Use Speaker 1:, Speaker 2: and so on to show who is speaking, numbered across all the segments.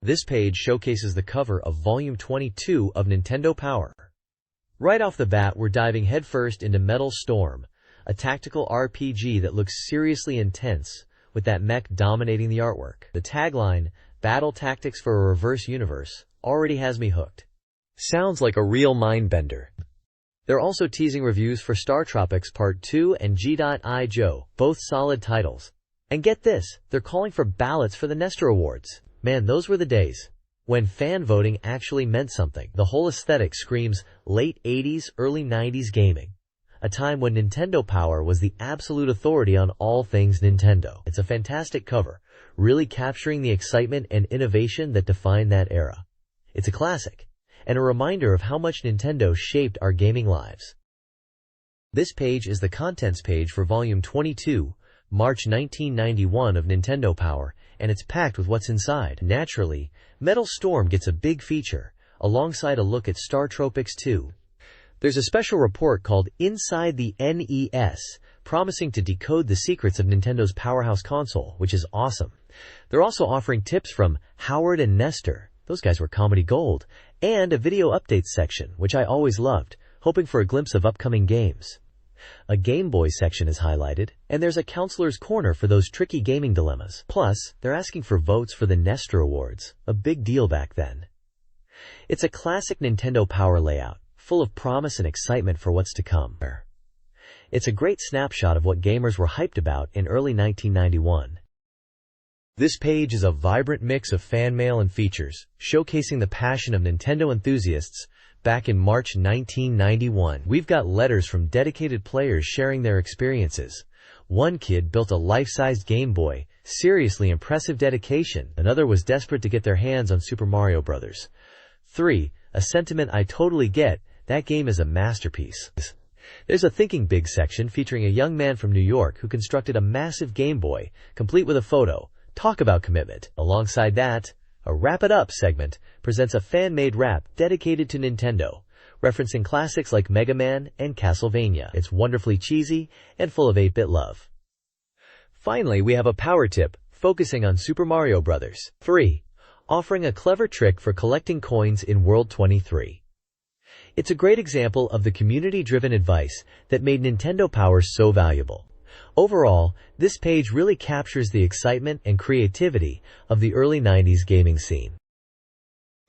Speaker 1: This page showcases the cover of Volume 22 of Nintendo Power. Right off the bat, we're diving headfirst into Metal Storm, a tactical RPG that looks seriously intense, with that mech dominating the artwork. The tagline, "Battle Tactics for a Reverse Universe," already has me hooked. Sounds like a real mind-bender. They're also teasing reviews for Star Tropics Part 2 and G.I. Joe, both solid titles. And get this, they're calling for ballots for the NES-era Awards. Man, those were the days when fan voting actually meant something. The whole aesthetic screams late 80s, early 90s gaming, a time when Nintendo Power was the absolute authority on all things Nintendo. It's a fantastic cover, really capturing the excitement and innovation that defined that era. It's a classic, and a reminder of how much Nintendo shaped our gaming lives. This page is the contents page for Volume 22, March 1991 of Nintendo Power, and it's packed with what's inside. Naturally, Metal Storm gets a big feature, alongside a look at Star Tropics 2. There's a special report called Inside the NES, promising to decode the secrets of Nintendo's powerhouse console, which is awesome. They're also offering tips from Howard and Nestor, those guys were comedy gold, and a video updates section, which I always loved, hoping for a glimpse of upcoming games. A Game Boy section is highlighted, and there's a counselor's corner for those tricky gaming dilemmas. Plus, they're asking for votes for the NES-era Awards, a big deal back then. It's a classic Nintendo Power layout, full of promise and excitement for what's to come. It's a great snapshot of what gamers were hyped about in early 1991. This page is a vibrant mix of fan mail and features, showcasing the passion of Nintendo enthusiasts back in March 1991. We've got letters from dedicated players sharing their experiences. One kid built a life-sized Game Boy, seriously impressive dedication. Another was desperate to get their hands on Super Mario Bros. 3, a sentiment I totally get, that game is a masterpiece. There's a Thinking Big section featuring a young man from New York who constructed a massive Game Boy, complete with a photo. Talk about commitment. Alongside that, a Wrap It Up segment presents a fan-made rap dedicated to Nintendo, referencing classics like Mega Man and Castlevania. It's wonderfully cheesy and full of 8-bit love. Finally, we have a power tip focusing on Super Mario Bros. 3, offering a clever trick for collecting coins in World 23. It's a great example of the community-driven advice that made Nintendo Power so valuable. Overall, this page really captures the excitement and creativity of the early 90s gaming scene.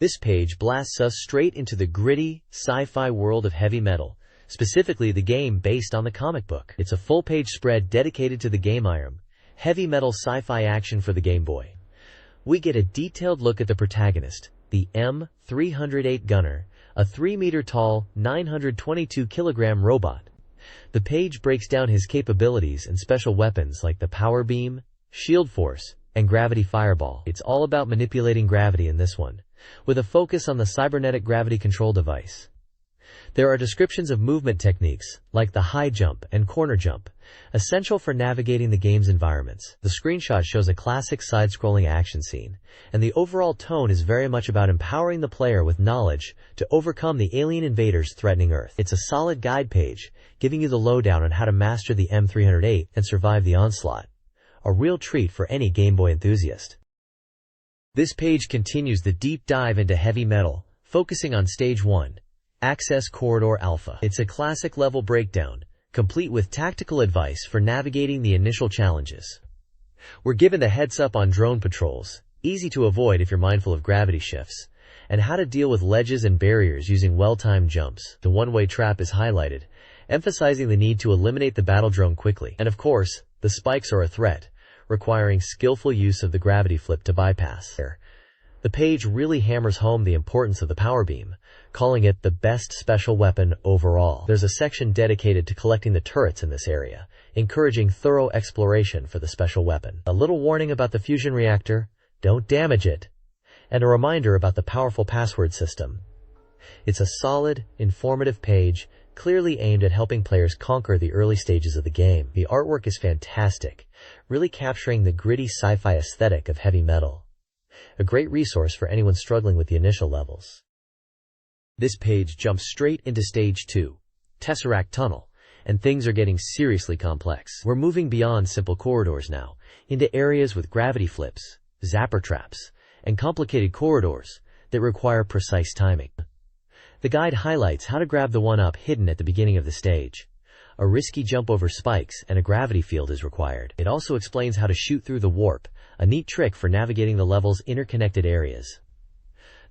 Speaker 1: This page blasts us straight into the gritty, sci-fi world of heavy metal, specifically the game based on the comic book. It's a full-page spread dedicated to the game item, heavy metal sci-fi action for the Game Boy. We get a detailed look at the protagonist, the M308 Gunner, a 3-meter-tall, 922-kilogram robot. The page breaks down his capabilities and special weapons like the Power Beam, Shield Force, and Gravity Fireball. It's all about manipulating gravity in this one, with a focus on the cybernetic gravity control device. There are descriptions of movement techniques, like the high jump and corner jump, essential for navigating the game's environments. The screenshot shows a classic side-scrolling action scene, and the overall tone is very much about empowering the player with knowledge to overcome the alien invaders threatening Earth. It's a solid guide page, giving you the lowdown on how to master the M308 and survive the onslaught. A real treat for any Game Boy enthusiast. This page continues the deep dive into heavy metal, focusing on Stage 1, Access Corridor Alpha. It's a classic level breakdown, complete with tactical advice for navigating the initial challenges. We're given the heads up on drone patrols, easy to avoid if you're mindful of gravity shifts, and how to deal with ledges and barriers using well-timed jumps. The one-way trap is highlighted, emphasizing the need to eliminate the battle drone quickly. And of course, the spikes are a threat, requiring skillful use of the gravity flip to bypass. The page really hammers home the importance of the Power Beam, calling it the best special weapon overall. There's a section dedicated to collecting the turrets in this area, encouraging thorough exploration for the special weapon. A little warning about the fusion reactor, don't damage it, and a reminder about the powerful password system. It's a solid, informative page, clearly aimed at helping players conquer the early stages of the game. The artwork is fantastic, really capturing the gritty sci-fi aesthetic of heavy metal. A great resource for anyone struggling with the initial levels. This page jumps straight into Stage 2, Tesseract Tunnel, and things are getting seriously complex. We're moving beyond simple corridors now, into areas with gravity flips, zapper traps, and complicated corridors that require precise timing. The guide highlights how to grab the one-up hidden at the beginning of the stage. A risky jump over spikes and a gravity field is required. It also explains how to shoot through the warp, a neat trick for navigating the level's interconnected areas.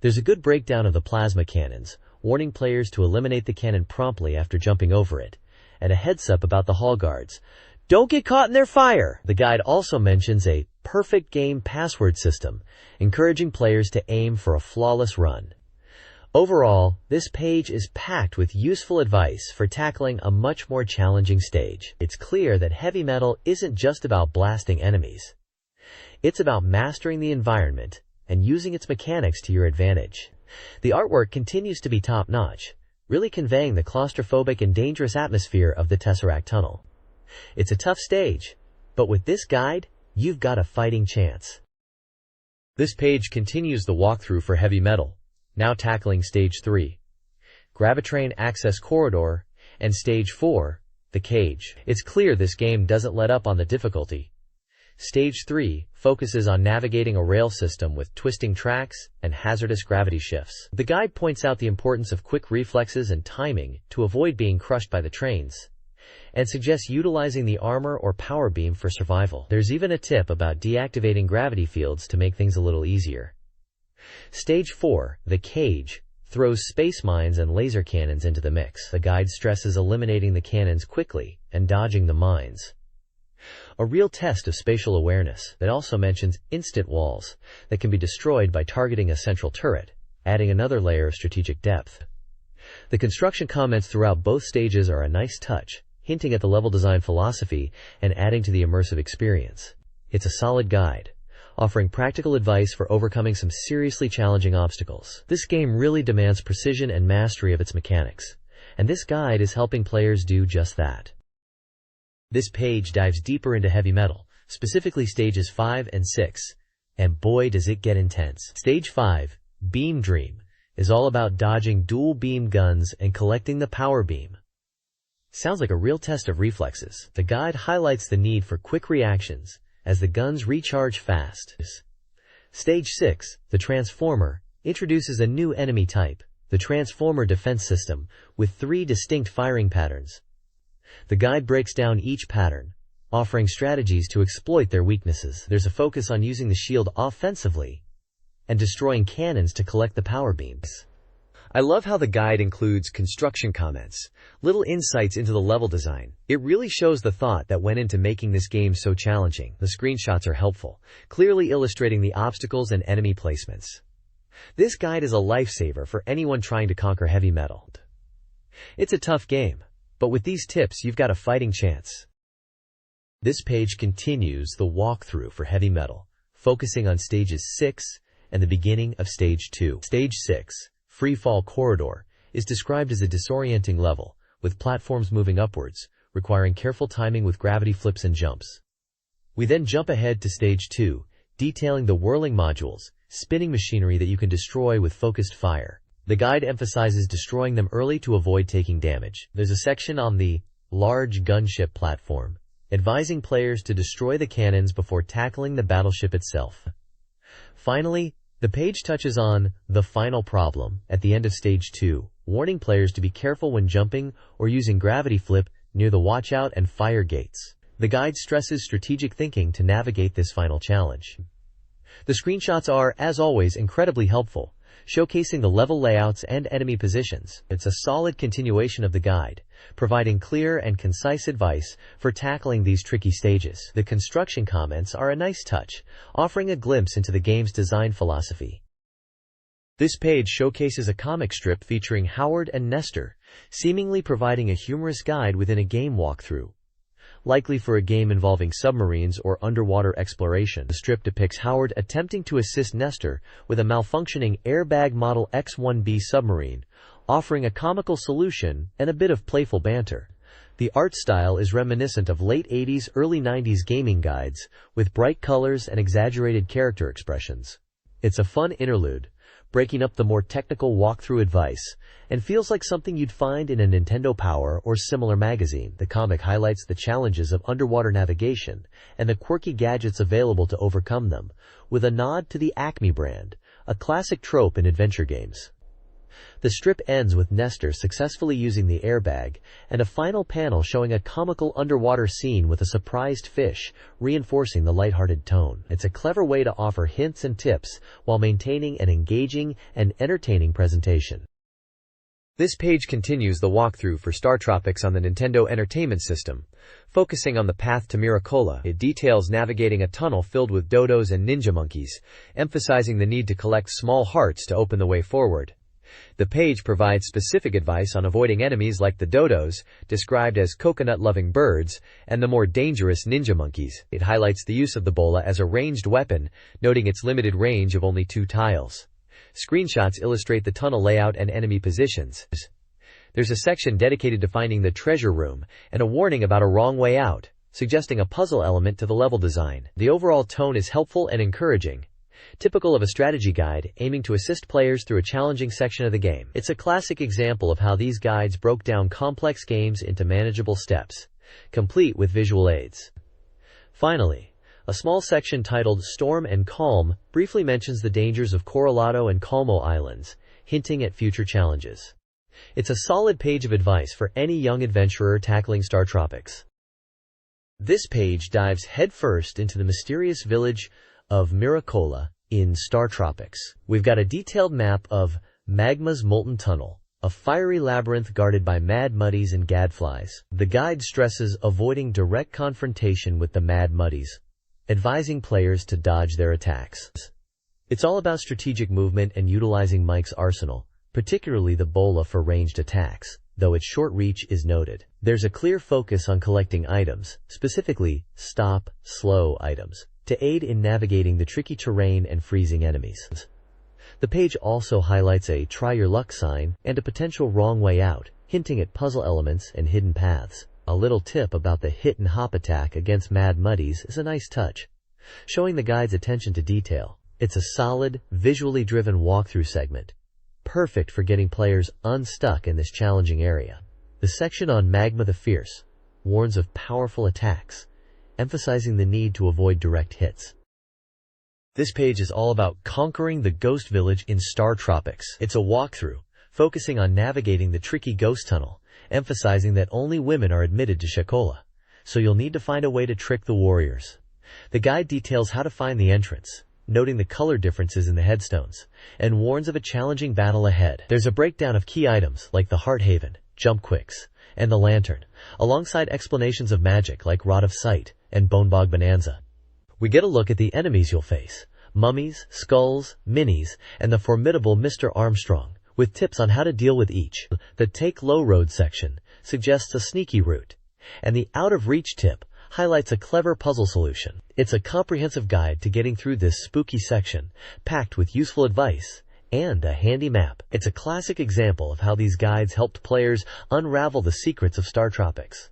Speaker 1: There's a good breakdown of the plasma cannons, warning players to eliminate the cannon promptly after jumping over it, and a heads-up about the hall guards. Don't get caught in their fire! The guide also mentions a perfect game password system, encouraging players to aim for a flawless run. Overall, this page is packed with useful advice for tackling a much more challenging stage. It's clear that heavy metal isn't just about blasting enemies. It's about mastering the environment and using its mechanics to your advantage. The artwork continues to be top-notch, really conveying the claustrophobic and dangerous atmosphere of the Tesseract Tunnel. It's a tough stage, but with this guide, you've got a fighting chance. This page continues the walkthrough for heavy metal, now tackling Stage 3, Gravitrain Access Corridor, and Stage 4, the Cage. It's clear this game doesn't let up on the difficulty. Stage 3 focuses on navigating a rail system with twisting tracks and hazardous gravity shifts. The guide points out the importance of quick reflexes and timing to avoid being crushed by the trains, and suggests utilizing the armor or power beam for survival. There's even a tip about deactivating gravity fields to make things a little easier. Stage 4, the Cage, throws space mines and laser cannons into the mix. The guide stresses eliminating the cannons quickly and dodging the mines. A real test of spatial awareness. It also mentions instant walls that can be destroyed by targeting a central turret, adding another layer of strategic depth. The construction comments throughout both stages are a nice touch, hinting at the level design philosophy and adding to the immersive experience. It's a solid guide, offering practical advice for overcoming some seriously challenging obstacles. This game really demands precision and mastery of its mechanics, and this guide is helping players do just that. This page dives deeper into heavy metal, specifically stages 5 and 6, and boy does it get intense. Stage 5, Beam Dream, is all about dodging dual beam guns and collecting the power beam. Sounds like a real test of reflexes. The guide highlights the need for quick reactions as the guns recharge fast. Stage 6, the Transformer, introduces a new enemy type, the Transformer Defense System, with 3 distinct firing patterns. The guide breaks down each pattern, offering strategies to exploit their weaknesses. There's a focus on using the shield offensively and destroying cannons to collect the power beams. I love how the guide includes construction comments, little insights into the level design. It really shows the thought that went into making this game so challenging. The screenshots are helpful, clearly illustrating the obstacles and enemy placements. This guide is a lifesaver for anyone trying to conquer heavy metal. It's a tough game, but with these tips you've got a fighting chance. This page continues the walkthrough for heavy metal, focusing on stages 6 and the beginning of Stage 2. Stage 6, Freefall Corridor, is described as a disorienting level, with platforms moving upwards, requiring careful timing with gravity flips and jumps. We then jump ahead to Stage 2, detailing the whirling modules, spinning machinery that you can destroy with focused fire. The guide emphasizes destroying them early to avoid taking damage. There's a section on the large gunship platform, advising players to destroy the cannons before tackling the battleship itself. Finally, the page touches on the final problem at the end of Stage 2, warning players to be careful when jumping or using gravity flip near the watchout and fire gates. The guide stresses strategic thinking to navigate this final challenge. The screenshots are, as always, incredibly helpful, showcasing the level layouts and enemy positions. It's a solid continuation of the guide, providing clear and concise advice for tackling these tricky stages. The construction comments are a nice touch, offering a glimpse into the game's design philosophy. This page showcases a comic strip featuring Howard and Nestor, seemingly providing a humorous guide within a game walkthrough. Likely for a game involving submarines or underwater exploration. The strip depicts Howard attempting to assist Nestor with a malfunctioning Airbag Model X-1B submarine, offering a comical solution and a bit of playful banter. The art style is reminiscent of late 80s, early 90s gaming guides, with bright colors and exaggerated character expressions. It's a fun interlude, breaking up the more technical walkthrough advice, and feels like something you'd find in a Nintendo Power or similar magazine. The comic highlights the challenges of underwater navigation and the quirky gadgets available to overcome them, with a nod to the Acme brand, a classic trope in adventure games. The strip ends with Nestor successfully using the airbag, and a final panel showing a comical underwater scene with a surprised fish, reinforcing the lighthearted tone. It's a clever way to offer hints and tips while maintaining an engaging and entertaining presentation. This page continues the walkthrough for Star Tropics on the Nintendo Entertainment System. Focusing on the path to Miracola, it details navigating a tunnel filled with dodos and ninja monkeys, emphasizing the need to collect small hearts to open the way forward. The page provides specific advice on avoiding enemies like the dodos, described as coconut-loving birds, and the more dangerous ninja monkeys. It highlights the use of the bola as a ranged weapon, noting its limited range of only 2 tiles. Screenshots illustrate the tunnel layout and enemy positions. There's a section dedicated to finding the treasure room, and a warning about a wrong way out, suggesting a puzzle element to the level design. The overall tone is helpful and encouraging, typical of a strategy guide aiming to assist players through a challenging section of the game. It's a classic example of how these guides broke down complex games into manageable steps, complete with visual aids. Finally, a small section titled Storm and Calm briefly mentions the dangers of Corralado and Calmo Islands, hinting at future challenges. It's a solid page of advice for any young adventurer tackling Star Tropics. This page dives headfirst into the mysterious village of Miracola in Star Tropics. We've got a detailed map of Magma's Molten Tunnel, a fiery labyrinth guarded by mad muddies and gadflies. The guide stresses avoiding direct confrontation with the mad muddies, advising players to dodge their attacks. It's all about strategic movement and utilizing Mike's arsenal, particularly the bola for ranged attacks, though its short reach is noted. There's a clear focus on collecting items, specifically stop, slow items, to aid in navigating the tricky terrain and freezing enemies. The page also highlights a try your luck sign and a potential wrong way out, hinting at puzzle elements and hidden paths. A little tip about the hit and hop attack against mad muddies is a nice touch, showing the guide's attention to detail. It's a solid, visually driven walkthrough segment, perfect for getting players unstuck in this challenging area. The section on Magma the Fierce warns of powerful attacks, emphasizing the need to avoid direct hits. This page is all about conquering the ghost village in Star Tropics. It's a walkthrough, focusing on navigating the tricky ghost tunnel, emphasizing that only women are admitted to Shakola, so you'll need to find a way to trick the warriors. The guide details how to find the entrance, noting the color differences in the headstones, and warns of a challenging battle ahead. There's a breakdown of key items like the Heart Haven, Jump Quicks, and the Lantern, alongside explanations of magic like Rod of Sight and Bonebog Bonanza. We get a look at the enemies you'll face: mummies, skulls, minis, and the formidable Mr. Armstrong, with tips on how to deal with each. The Take Low Road section suggests a sneaky route, and the Out of Reach tip highlights a clever puzzle solution. It's a comprehensive guide to getting through this spooky section, packed with useful advice and a handy map. It's a classic example of how these guides helped players unravel the secrets of Star Tropics.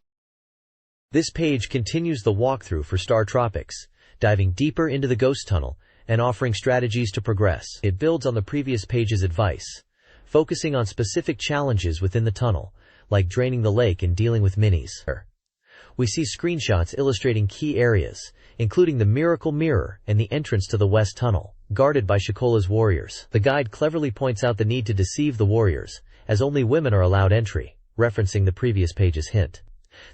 Speaker 1: This page continues the walkthrough for Star Tropics, diving deeper into the ghost tunnel and offering strategies to progress. It builds on the previous page's advice, focusing on specific challenges within the tunnel, like draining the lake and dealing with minis. We see screenshots illustrating key areas, including the Miracle Mirror and the entrance to the West Tunnel, guarded by Shakola's warriors. The guide cleverly points out the need to deceive the warriors, as only women are allowed entry, referencing the previous page's hint.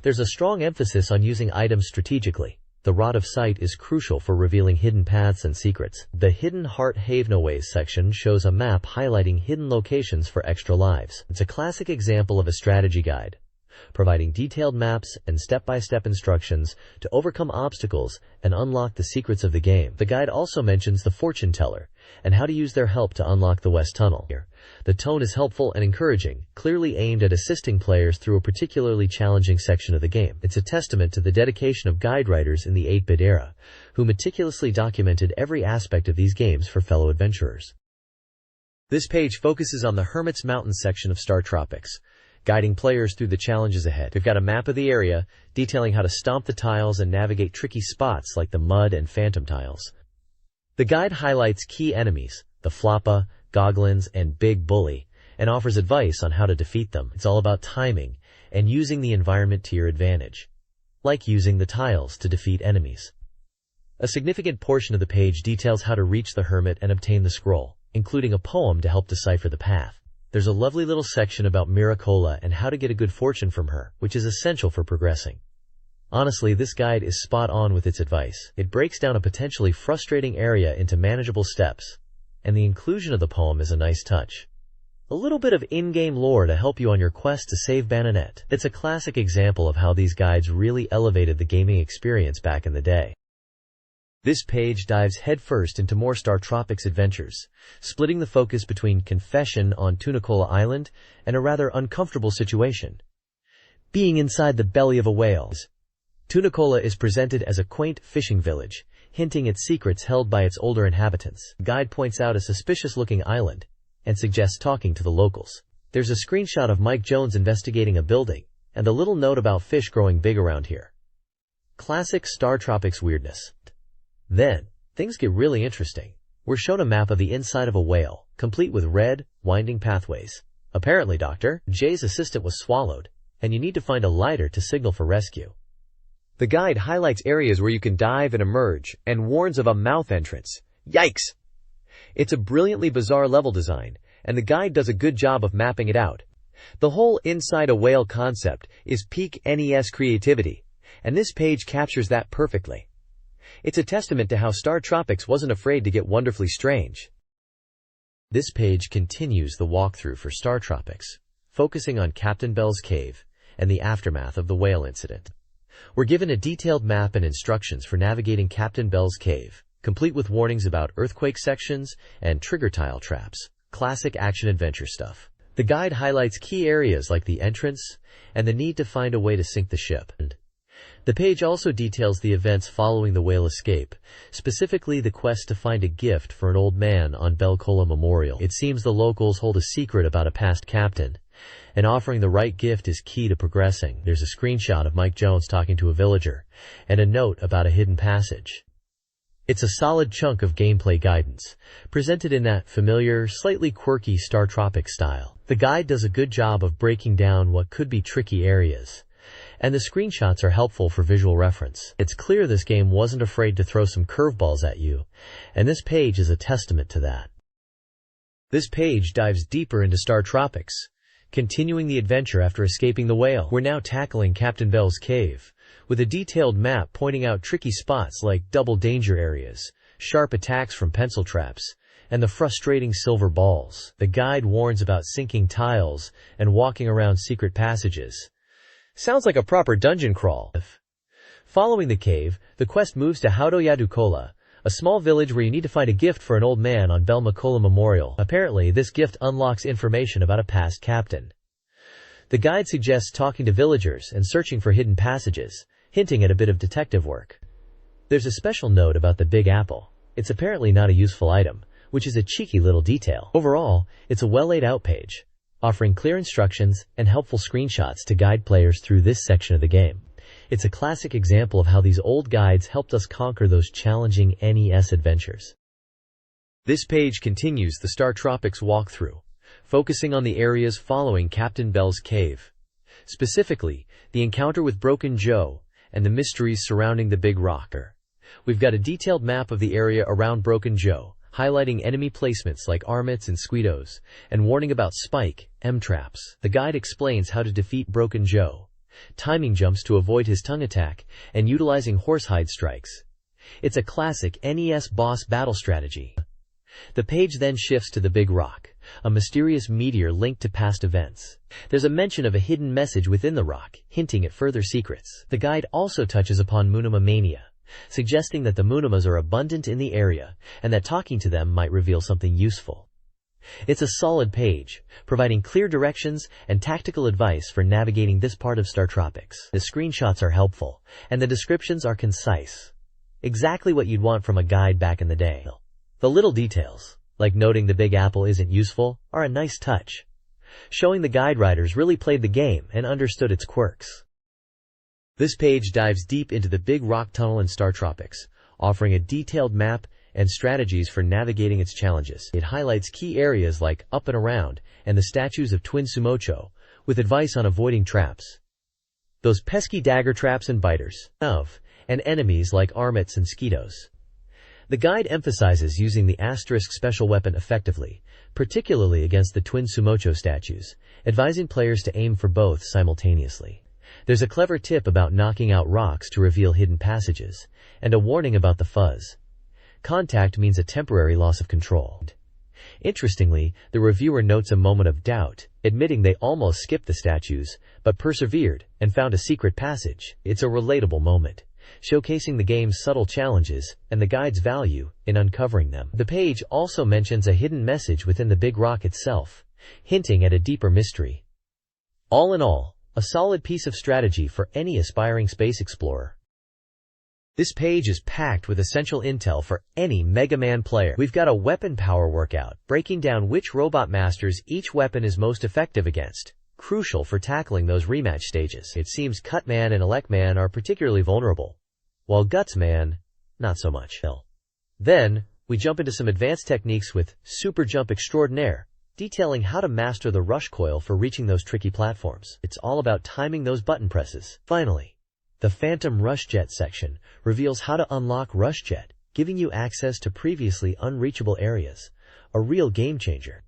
Speaker 1: There's a strong emphasis on using items strategically. The Rod of Sight is crucial for revealing hidden paths and secrets. The Hidden Heart Havenaways section shows a map highlighting hidden locations for extra lives. It's a classic example of a strategy guide, providing detailed maps and step-by-step instructions to overcome obstacles and unlock the secrets of the game. The guide also mentions the Fortune Teller and how to use their help to unlock the West Tunnel. The tone is helpful and encouraging, clearly aimed at assisting players through a particularly challenging section of the game. It's a testament to the dedication of guide writers in the 8-bit era, who meticulously documented every aspect of these games for fellow adventurers. This page focuses on the Hermit's Mountain section of Star Tropics, guiding players through the challenges ahead. We've got a map of the area, detailing how to stomp the tiles and navigate tricky spots like the mud and phantom tiles. The guide highlights key enemies: the Floppa, Goglins, and Big Bully, and offers advice on how to defeat them. It's all about timing and using the environment to your advantage, like using the tiles to defeat enemies. A significant portion of the page details how to reach the hermit and obtain the scroll, including a poem to help decipher the path. There's a lovely little section about Miracola and how to get a good fortune from her, which is essential for progressing. Honestly, this guide is spot on with its advice. It breaks down a potentially frustrating area into manageable steps, and the inclusion of the poem is a nice touch. A little bit of in-game lore to help you on your quest to save Banonette. It's a classic example of how these guides really elevated the gaming experience back in the day. This page dives headfirst into more Star Tropics adventures, splitting the focus between Confession on Tunicola Island and a rather uncomfortable situation, being inside the belly of a whale. Tunicola is presented as a quaint fishing village, hinting at secrets held by its older inhabitants. The guide points out a suspicious-looking island and suggests talking to the locals. There's a screenshot of Mike Jones investigating a building, and a little note about fish growing big around here. Classic Star Tropics weirdness. Then, things get really interesting. We're shown a map of the inside of a whale, complete with red, winding pathways. Apparently Dr. J's assistant was swallowed, and you need to find a lighter to signal for rescue. The guide highlights areas where you can dive and emerge, and warns of a mouth entrance. Yikes! It's a brilliantly bizarre level design, and the guide does a good job of mapping it out. The whole inside a whale concept is peak NES creativity, and this page captures that perfectly. It's a testament to how Star Tropics wasn't afraid to get wonderfully strange. This page continues the walkthrough for Star Tropics, focusing on Captain Bell's cave and the aftermath of the whale incident. We're given a detailed map and instructions for navigating Captain Bell's cave, complete with warnings about earthquake sections and trigger tile traps. Classic action-adventure stuff. The guide highlights key areas like the entrance and the need to find a way to sink the ship. The page also details the events following the whale escape, specifically the quest to find a gift for an old man on Belcola Memorial. It seems the locals hold a secret about a past captain, and offering the right gift is key to progressing. There's a screenshot of Mike Jones talking to a villager, and a note about a hidden passage. It's a solid chunk of gameplay guidance, presented in that familiar, slightly quirky Star Tropics style. The guide does a good job of breaking down what could be tricky areas, and the screenshots are helpful for visual reference. It's clear this game wasn't afraid to throw some curveballs at you, and this page is a testament to that. This page dives deeper into Star Tropics, continuing the adventure after escaping the whale. We're now tackling Captain Bell's cave, with a detailed map pointing out tricky spots like double danger areas, sharp attacks from pencil traps, and the frustrating silver balls. The guide warns about sinking tiles and walking around secret passages. Sounds like a proper dungeon crawl. Following the cave, the quest moves to Haudoyaducola, a small village where you need to find a gift for an old man on Belmacola Memorial. Apparently, this gift unlocks information about a past captain. The guide suggests talking to villagers and searching for hidden passages, hinting at a bit of detective work. There's a special note about the Big Apple. It's apparently not a useful item, which is a cheeky little detail. Overall, it's a well-laid-out page, offering clear instructions and helpful screenshots to guide players through this section of the game. It's a classic example of how these old guides helped us conquer those challenging NES adventures. This page continues the Star Tropics walkthrough, focusing on the areas following Captain Bell's cave, specifically the encounter with Broken Joe and the mysteries surrounding the Big Rocker. We've got a detailed map of the area around Broken Joe, highlighting enemy placements like Armits and Squeedos, and warning about Spike, M-traps. The guide explains how to defeat Broken Joe, timing jumps to avoid his tongue attack, and utilizing horsehide strikes. It's a classic NES boss battle strategy. The page then shifts to the Big Rock, a mysterious meteor linked to past events. There's a mention of a hidden message within the rock, hinting at further secrets. The guide also touches upon Moonima Mania, suggesting that the Moonimas are abundant in the area, and that talking to them might reveal something useful. It's a solid page, providing clear directions and tactical advice for navigating this part of Star Tropics. The screenshots are helpful, and the descriptions are concise. Exactly what you'd want from a guide back in the day. The little details, like noting the Big Apple isn't useful, are a nice touch, showing the guide writers really played the game and understood its quirks. This page dives deep into the Big Rock Tunnel in Star Tropics, offering a detailed map and strategies for navigating its challenges. It highlights key areas like up and around and the statues of Twin Sumocho, with advice on avoiding traps. Those pesky dagger traps and biters, and enemies like armets and skeetos. The guide emphasizes using the asterisk special weapon effectively, particularly against the Twin Sumocho statues, advising players to aim for both simultaneously. There's a clever tip about knocking out rocks to reveal hidden passages, and a warning about the fuzz. Contact means a temporary loss of control. Interestingly, the reviewer notes a moment of doubt, admitting they almost skipped the statues, but persevered and found a secret passage. It's a relatable moment, showcasing the game's subtle challenges and the guide's value in uncovering them. The page also mentions a hidden message within the big rock itself, hinting at a deeper mystery. All in all, a solid piece of strategy for any aspiring space explorer. This page is packed with essential intel for any Mega Man player. We've got a weapon power workout, breaking down which robot masters each weapon is most effective against, crucial for tackling those rematch stages. It seems Cut Man and Elect Man are particularly vulnerable, while Guts Man, not so much. Then, we jump into some advanced techniques with Super Jump Extraordinaire, detailing how to master the rush coil for reaching those tricky platforms. It's all about timing those button presses. Finally, the Phantom Rush Jet section reveals how to unlock Rush Jet, giving you access to previously unreachable areas. A real game changer.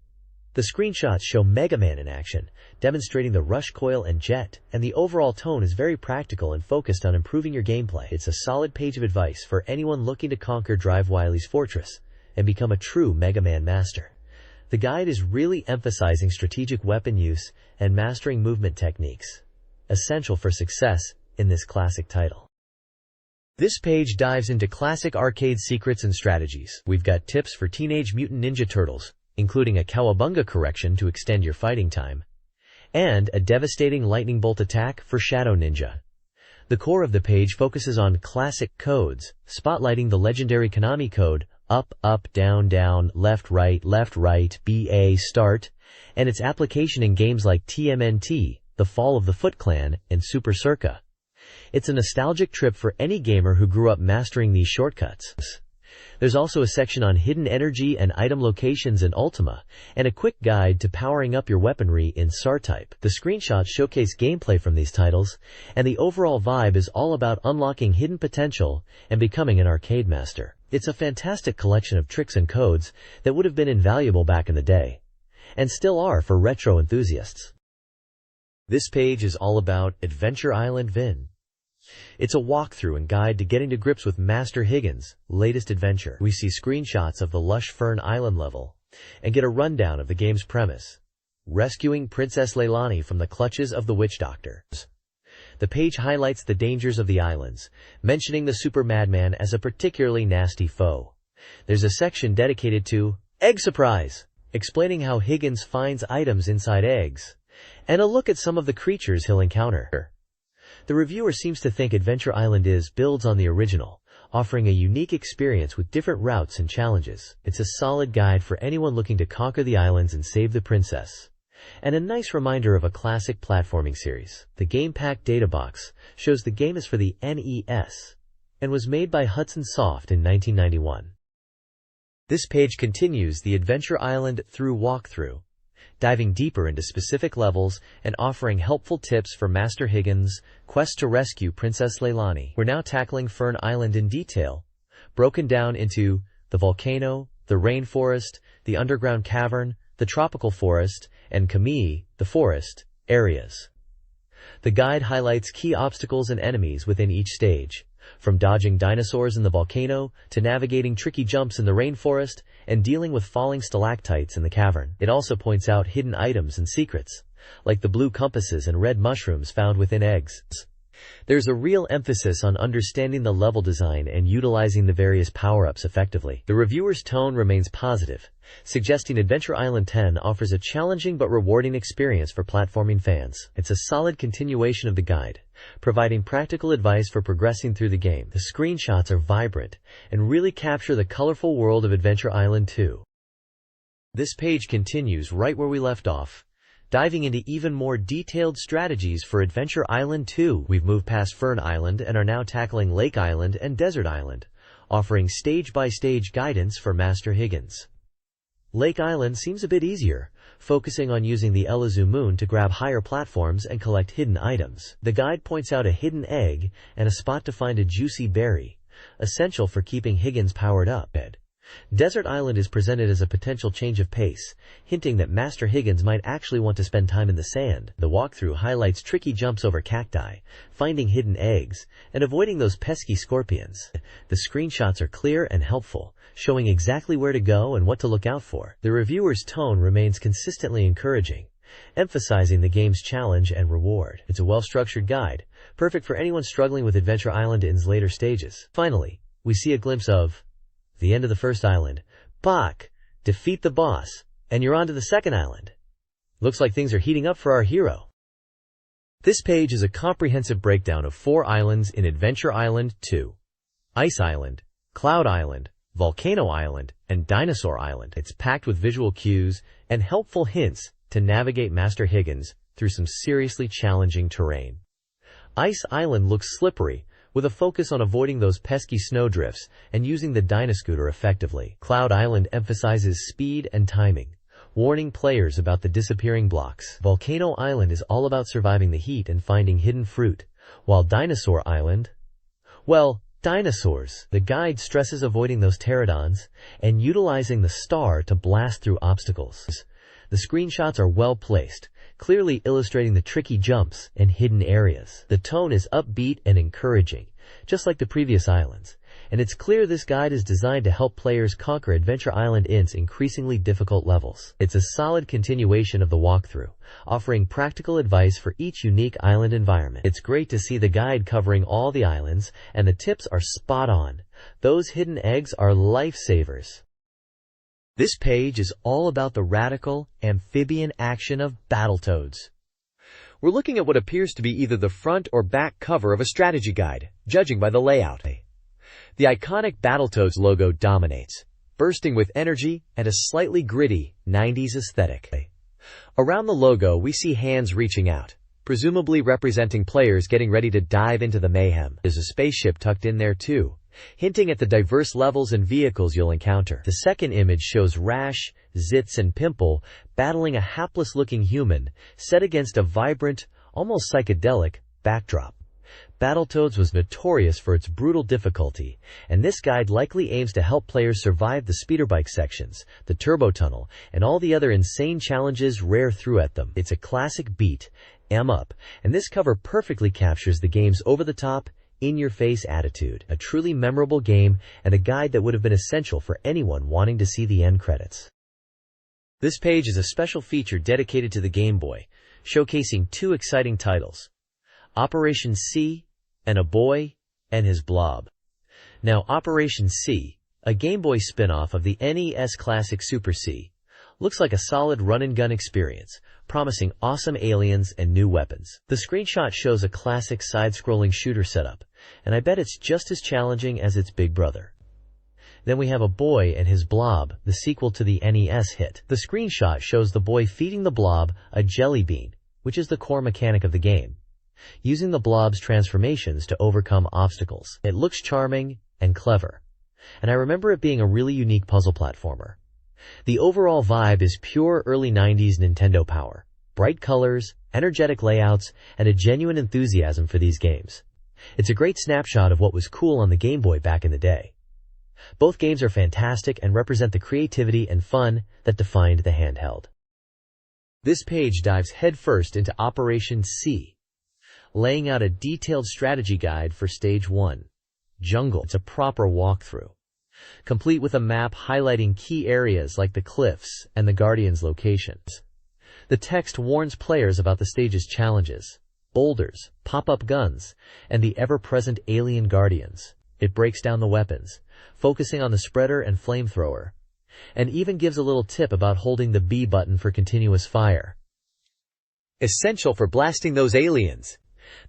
Speaker 1: The screenshots show Mega Man in action, demonstrating the rush coil and jet, and the overall tone is very practical and focused on improving your gameplay. It's a solid page of advice for anyone looking to conquer Drive Wily's fortress and become a true Mega Man master. The guide is really emphasizing strategic weapon use and mastering movement techniques, essential for success in this classic title. This page dives into classic arcade secrets and strategies. We've got tips for Teenage Mutant Ninja Turtles, including a Cowabunga correction to extend your fighting time, and a devastating lightning bolt attack for Shadow Ninja. The core of the page focuses on classic codes, spotlighting the legendary Konami code, up, up, down, down, left, right, BA, start, and its application in games like TMNT, The Fall of the Foot Clan, and Super Circa. It's a nostalgic trip for any gamer who grew up mastering these shortcuts. There's also a section on hidden energy and item locations in Ultima, and a quick guide to powering up your weaponry in SAR-type. The screenshots showcase gameplay from these titles, and the overall vibe is all about unlocking hidden potential and becoming an arcade master. It's a fantastic collection of tricks and codes that would have been invaluable back in the day, and still are for retro enthusiasts. This page is all about Adventure Island VIN. It's a walkthrough and guide to getting to grips with Master Higgins' latest adventure. We see screenshots of the lush Fern Island level and get a rundown of the game's premise: rescuing Princess Leilani from the clutches of the witch doctor. The page highlights the dangers of the islands, mentioning the Super Madman as a particularly nasty foe. There's a section dedicated to Egg Surprise, explaining how Higgins finds items inside eggs, and a look at some of the creatures he'll encounter. The reviewer seems to think Adventure Island builds on the original, offering a unique experience with different routes and challenges. It's a solid guide for anyone looking to conquer the islands and save the princess, and a nice reminder of a classic platforming series. The Game Pack data box shows the game is for the NES and was made by Hudson Soft in 1991. This page continues the Adventure Island through walkthrough, diving deeper into specific levels and offering helpful tips for Master Higgins' quest to rescue Princess Leilani. We're now tackling Fern Island in detail, broken down into the volcano, the rainforest, the underground cavern, the tropical forest, and Kamii, the forest, areas. The guide highlights key obstacles and enemies within each stage, from dodging dinosaurs in the volcano to navigating tricky jumps in the rainforest and dealing with falling stalactites in the cavern. It also points out hidden items and secrets, like the blue compasses and red mushrooms found within eggs. There's a real emphasis on understanding the level design and utilizing the various power-ups effectively. The reviewer's tone remains positive, suggesting Adventure Island 10 offers a challenging but rewarding experience for platforming fans. It's a solid continuation of the guide, providing practical advice for progressing through the game. The screenshots are vibrant and really capture the colorful world of Adventure Island 2. This page continues right where we left off, diving into even more detailed strategies for Adventure Island 2. We've moved past Fern Island and are now tackling Lake Island and Desert Island, offering stage-by-stage guidance for Master Higgins. Lake Island seems a bit easier, focusing on using the Elizu Moon to grab higher platforms and collect hidden items. The guide points out a hidden egg and a spot to find a juicy berry, essential for keeping Higgins powered up. Desert Island is presented as a potential change of pace, hinting that Master Higgins might actually want to spend time in the sand. The walkthrough highlights tricky jumps over cacti, finding hidden eggs, and avoiding those pesky scorpions. The screenshots are clear and helpful, showing exactly where to go and what to look out for. The reviewer's tone remains consistently encouraging, emphasizing the game's challenge and reward. It's a well-structured guide, perfect for anyone struggling with Adventure Island in its later stages. Finally, we see a glimpse of the end of the first island. Bach, defeat the boss, and you're on to the second island. Looks like things are heating up for our hero. This page is a comprehensive breakdown of 4 islands in Adventure Island 2. Ice Island, Cloud Island, Volcano Island, and Dinosaur Island. It's packed with visual cues and helpful hints to navigate Master Higgins through some seriously challenging terrain. Ice Island looks slippery, with a focus on avoiding those pesky snowdrifts and using the Dino-Scooter effectively. Cloud Island emphasizes speed and timing, warning players about the disappearing blocks. Volcano Island is all about surviving the heat and finding hidden fruit, while Dinosaur Island, well, dinosaurs. The guide stresses avoiding those pterodons and utilizing the star to blast through obstacles. The screenshots are well placed, clearly illustrating the tricky jumps and hidden areas. The tone is upbeat and encouraging, just like the previous islands, and it's clear this guide is designed to help players conquer Adventure Island in its increasingly difficult levels. It's a solid continuation of the walkthrough, offering practical advice for each unique island environment. It's great to see the guide covering all the islands, and the tips are spot on. Those hidden eggs are lifesavers. This page is all about the radical, amphibian action of Battletoads. We're looking at what appears to be either the front or back cover of a strategy guide, judging by the layout. The iconic Battletoads logo dominates, bursting with energy and a slightly gritty 90s aesthetic. Around the logo, we see hands reaching out, presumably representing players getting ready to dive into the mayhem. There's a spaceship tucked in there too, hinting at the diverse levels and vehicles you'll encounter. The second image shows Rash, Zitz, and Pimple battling a hapless-looking human set against a vibrant, almost psychedelic, backdrop. Battletoads was notorious for its brutal difficulty, and this guide likely aims to help players survive the speederbike sections, the turbo tunnel, and all the other insane challenges Rare threw at them. It's a classic beat 'em up, and this cover perfectly captures the game's over-the-top, in-your-face attitude. A truly memorable game and a guide that would have been essential for anyone wanting to see the end credits. This page is a special feature dedicated to the Game Boy, showcasing 2 exciting titles, Operation C and A Boy and His Blob. Now, Operation C, a Game Boy spin-off of the NES classic Super C, looks like a solid run-and-gun experience, promising awesome aliens and new weapons. The screenshot shows a classic side-scrolling shooter setup, and I bet it's just as challenging as its big brother. Then we have A Boy and His Blob, the sequel to the NES hit. The screenshot shows the boy feeding the blob a jelly bean, which is the core mechanic of the game, using the blob's transformations to overcome obstacles. It looks charming and clever, and I remember it being a really unique puzzle platformer. The overall vibe is pure early 90s Nintendo power, bright colors, energetic layouts, and a genuine enthusiasm for these games. It's a great snapshot of what was cool on the Game Boy back in the day. Both games are fantastic and represent the creativity and fun that defined the handheld. This page dives headfirst into Operation C, laying out a detailed strategy guide for Stage 1, Jungle. It's a proper walkthrough, complete with a map highlighting key areas like the cliffs and the Guardian's locations. The text warns players about the stage's challenges, boulders, pop-up guns, and the ever-present alien Guardians. It breaks down the weapons, focusing on the spreader and flamethrower, and even gives a little tip about holding the B button for continuous fire, essential for blasting those aliens.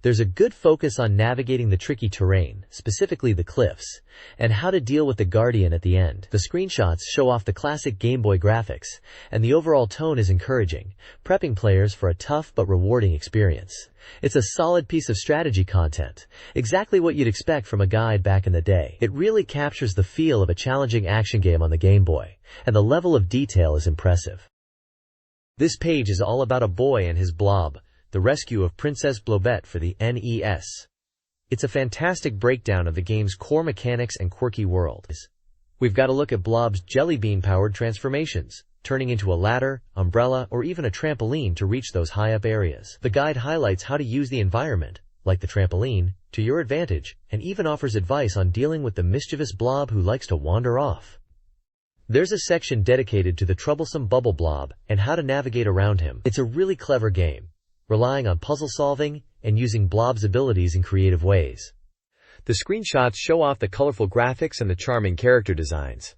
Speaker 1: There's a good focus on navigating the tricky terrain, specifically the cliffs, and how to deal with the Guardian at the end. The screenshots show off the classic Game Boy graphics, and the overall tone is encouraging, prepping players for a tough but rewarding experience. It's a solid piece of strategy content, exactly what you'd expect from a guide back in the day. It really captures the feel of a challenging action game on the Game Boy, and the level of detail is impressive. This page is all about a boy and his blob, the rescue of Princess Blobette for the NES. It's a fantastic breakdown of the game's core mechanics and quirky world. We've got a look at Blob's jelly bean-powered transformations, turning into a ladder, umbrella, or even a trampoline to reach those high-up areas. The guide highlights how to use the environment, like the trampoline, to your advantage, and even offers advice on dealing with the mischievous blob who likes to wander off. There's a section dedicated to the troublesome bubble blob and how to navigate around him. It's a really clever game, relying on puzzle solving and using Blob's abilities in creative ways. The screenshots show off the colorful graphics and the charming character designs.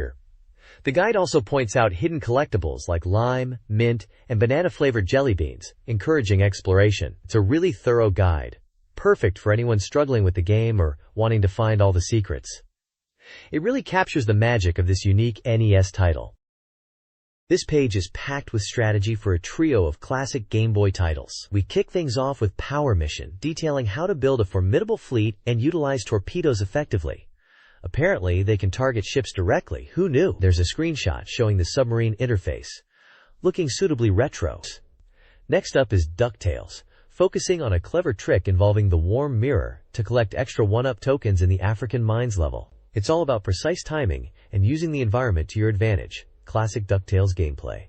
Speaker 1: The guide also points out hidden collectibles like lime, mint, and banana-flavored jelly beans, encouraging exploration. It's a really thorough guide, perfect for anyone struggling with the game or wanting to find all the secrets. It really captures the magic of this unique NES title. This page is packed with strategy for a trio of classic Game Boy titles. We kick things off with Power Mission, detailing how to build a formidable fleet and utilize torpedoes effectively. Apparently, they can target ships directly. Who knew? There's a screenshot showing the submarine interface, looking suitably retro. Next up is DuckTales, focusing on a clever trick involving the warm mirror to collect extra one-up tokens in the African mines level. It's all about precise timing and using the environment to your advantage. Classic DuckTales gameplay.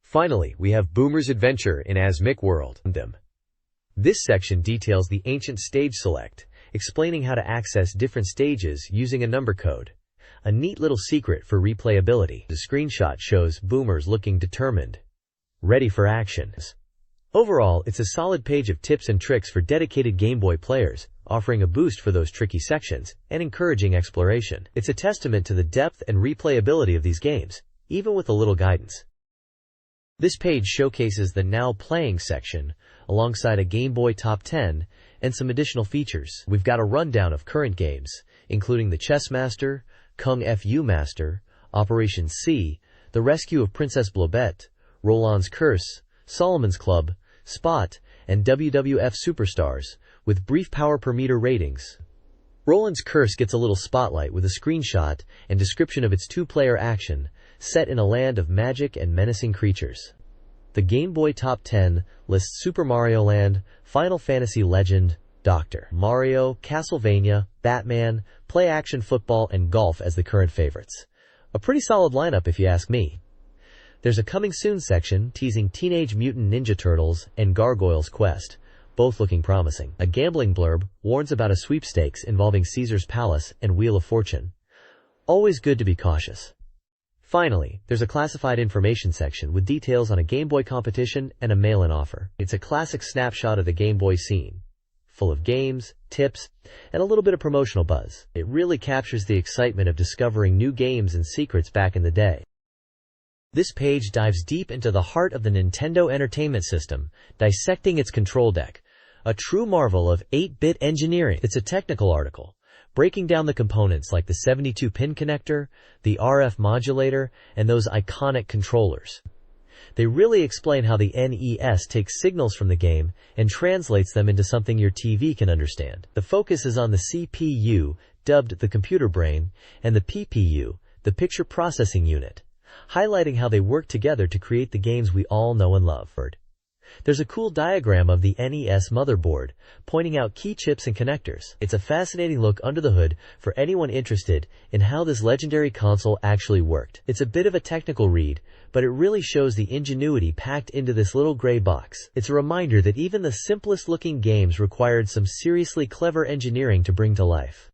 Speaker 1: Finally, we have Boomer's Adventure in Asmic World. This section details the ancient stage select, explaining how to access different stages using a number code. A neat little secret for replayability. The screenshot shows Boomers looking determined, ready for action. Overall, it's a solid page of tips and tricks for dedicated Game Boy players, offering a boost for those tricky sections and encouraging exploration. It's a testament to the depth and replayability of these games, even with a little guidance. This page showcases the Now Playing section, alongside a Game Boy Top 10 and some additional features. We've got a rundown of current games, including the Chess Master, Kung Fu Master, Operation C, The Rescue of Princess Blobette, Roland's Curse, Solomon's Club, Spot, and WWF Superstars, with brief power per meter ratings. Roland's Curse gets a little spotlight with a screenshot and description of its two-player action, set in a land of magic and menacing creatures. The Game Boy Top 10 lists Super Mario Land, Final Fantasy Legend, Dr. Mario, Castlevania, Batman, Play Action Football, and Golf as the current favorites. A pretty solid lineup if you ask me. There's a Coming Soon section teasing Teenage Mutant Ninja Turtles and Gargoyle's Quest, both looking promising. A gambling blurb warns about a sweepstakes involving Caesar's Palace and Wheel of Fortune. Always good to be cautious. Finally, there's a classified information section with details on a Game Boy competition and a mail-in offer. It's a classic snapshot of the Game Boy scene, full of games, tips, and a little bit of promotional buzz. It really captures the excitement of discovering new games and secrets back in the day. This page dives deep into the heart of the Nintendo Entertainment System, dissecting its control deck, a true marvel of 8-bit engineering. It's a technical article, breaking down the components like the 72-pin connector, the RF modulator, and those iconic controllers. They really explain how the NES takes signals from the game and translates them into something your TV can understand. The focus is on the CPU, dubbed the computer brain, and the PPU, the picture processing unit, highlighting how they work together to create the games we all know and love. There's a cool diagram of the NES motherboard, pointing out key chips and connectors. It's a fascinating look under the hood for anyone interested in how this legendary console actually worked. It's a bit of a technical read, but it really shows the ingenuity packed into this little gray box. It's a reminder that even the simplest looking games required some seriously clever engineering to bring to life.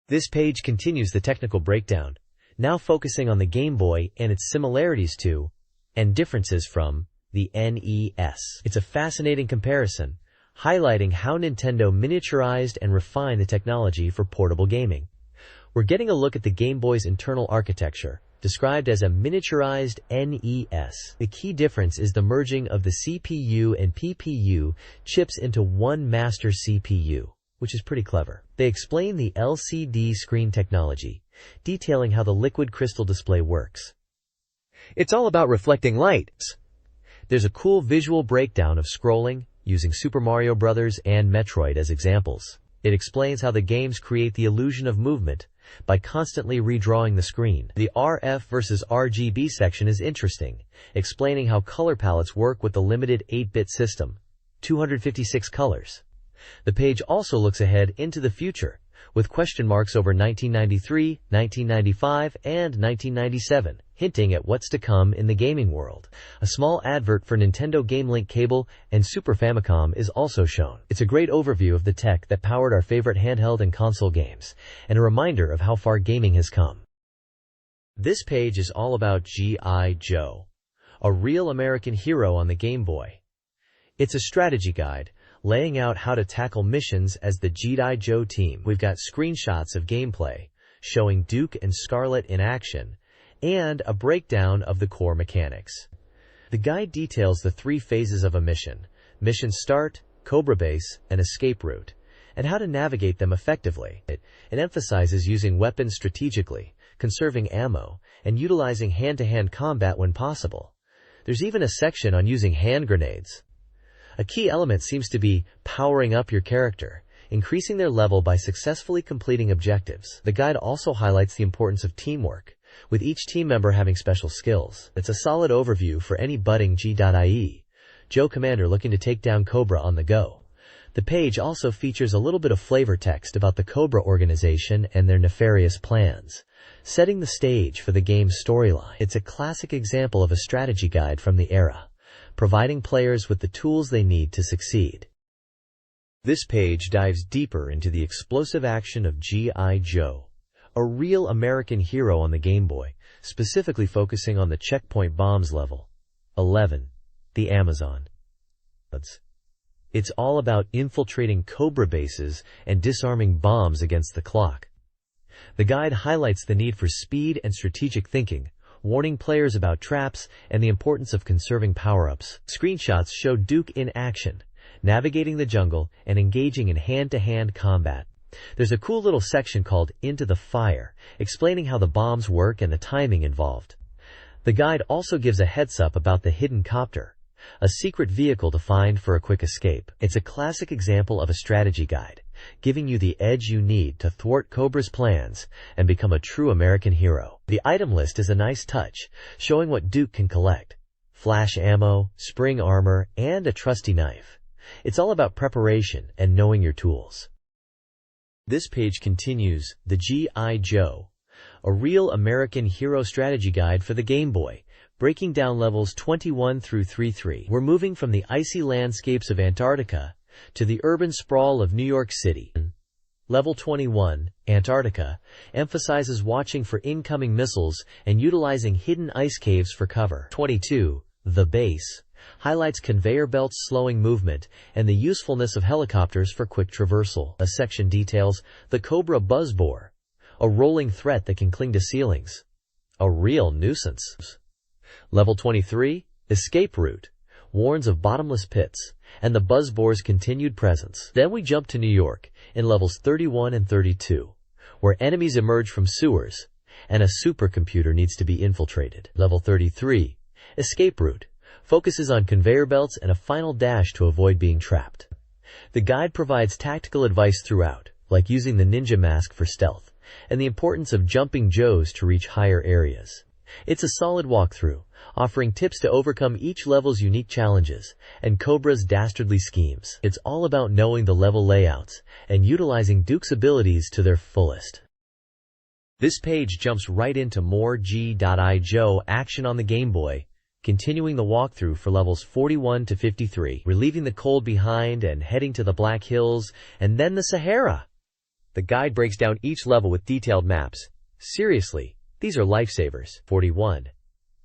Speaker 1: This page continues the technical breakdown, now focusing on the Game Boy and its similarities to, and differences from, the NES. It's a fascinating comparison, highlighting how Nintendo miniaturized and refined the technology for portable gaming. We're getting a look at the Game Boy's internal architecture, described as a miniaturized NES. The key difference is the merging of the CPU and PPU chips into one master CPU, which is pretty clever. They explain the LCD screen technology, detailing how the liquid crystal display works. It's all about reflecting light. There's a cool visual breakdown of scrolling, using Super Mario Bros. And Metroid as examples. It explains how the games create the illusion of movement by constantly redrawing the screen. The RF versus RGB section is interesting, explaining how color palettes work with the limited 8-bit system, 256 colors. The page also looks ahead into the future, with question marks over 1993, 1995, and 1997, hinting at what's to come in the gaming world. A small advert for Nintendo Game Link cable and Super Famicom is also shown. It's a great overview of the tech that powered our favorite handheld and console games, and a reminder of how far gaming has come. This page is all about G.I. Joe, a real American hero on the Game Boy. It's a strategy guide, laying out how to tackle missions as the G.I. Joe team. We've got screenshots of gameplay, showing Duke and Scarlet in action, and a breakdown of the core mechanics. The guide details the 3 phases of a mission: mission start, Cobra base, and escape route, and how to navigate them effectively. It emphasizes using weapons strategically, conserving ammo, and utilizing hand-to-hand combat when possible. There's even a section on using hand grenades. A key element seems to be powering up your character, increasing their level by successfully completing objectives. The guide also highlights the importance of teamwork, with each team member having special skills. It's a solid overview for any budding G.I. Joe commander looking to take down Cobra on the go. The page also features a little bit of flavor text about the Cobra organization and their nefarious plans, setting the stage for the game's storyline. It's a classic example of a strategy guide from the era, providing players with the tools they need to succeed. This page dives deeper into the explosive action of G.I. Joe, a real American hero on the Game Boy, specifically focusing on the checkpoint bombs level 11, the Amazon. It's all about infiltrating Cobra bases and disarming bombs against the clock. The guide highlights the need for speed and strategic thinking, warning players about traps and the importance of conserving power-ups. Screenshots show Duke in action, navigating the jungle and engaging in hand-to-hand combat. There's a cool little section called Into the Fire, explaining how the bombs work and the timing involved. The guide also gives a heads-up about the hidden copter, a secret vehicle to find for a quick escape. It's a classic example of a strategy guide, giving you the edge you need to thwart Cobra's plans and become a true American hero. The item list is a nice touch, showing what Duke can collect: flash ammo, spring armor, and a trusty knife. It's all about preparation and knowing your tools. This page continues the G.I. Joe, a real American hero strategy guide for the Game Boy, breaking down levels 21 through 33. We're moving from the icy landscapes of Antarctica to the urban sprawl of New York City. Level 21, Antarctica, emphasizes watching for incoming missiles and utilizing hidden ice caves for cover. 22, the base, highlights conveyor belts slowing movement and the usefulness of helicopters for quick traversal. A section details the Cobra buzzbore, a rolling threat that can cling to ceilings. A real nuisance. Level 23, escape route, warns of bottomless pits and the buzzbore's continued presence. Then we jump to New York in levels 31 and 32, where enemies emerge from sewers and a supercomputer needs to be infiltrated. Level 33, escape route, focuses on conveyor belts and a final dash to avoid being trapped. The guide provides tactical advice throughout, like using the ninja mask for stealth and the importance of jumping Joes to reach higher areas. It's a solid walkthrough, offering tips to overcome each level's unique challenges and Cobra's dastardly schemes. It's all about knowing the level layouts and utilizing Duke's abilities to their fullest. This page jumps right into more G.I. Joe action on the Game Boy, continuing the walkthrough for levels 41 to 53. We're leaving the cold behind and heading to the Black Hills and then the Sahara. The guide breaks down each level with detailed maps. Seriously, these are lifesavers. 41.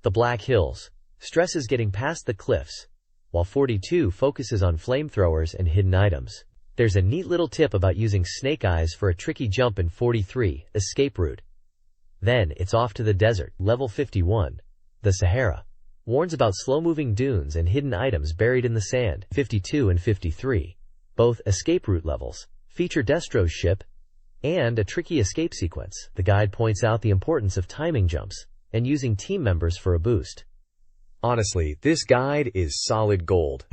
Speaker 1: The Black Hills stresses getting past the cliffs, while 42 focuses on flamethrowers and hidden items. There's a neat little tip about using snake eyes for a tricky jump in 43, escape route. Then it's off to the desert. Level 51. The Sahara. Warns about slow-moving dunes and hidden items buried in the sand. 52 and 53. Both escape route levels feature Destro's ship and a tricky escape sequence. The guide points out the importance of timing jumps and using team members for a boost.
Speaker 2: Honestly, this guide is solid gold.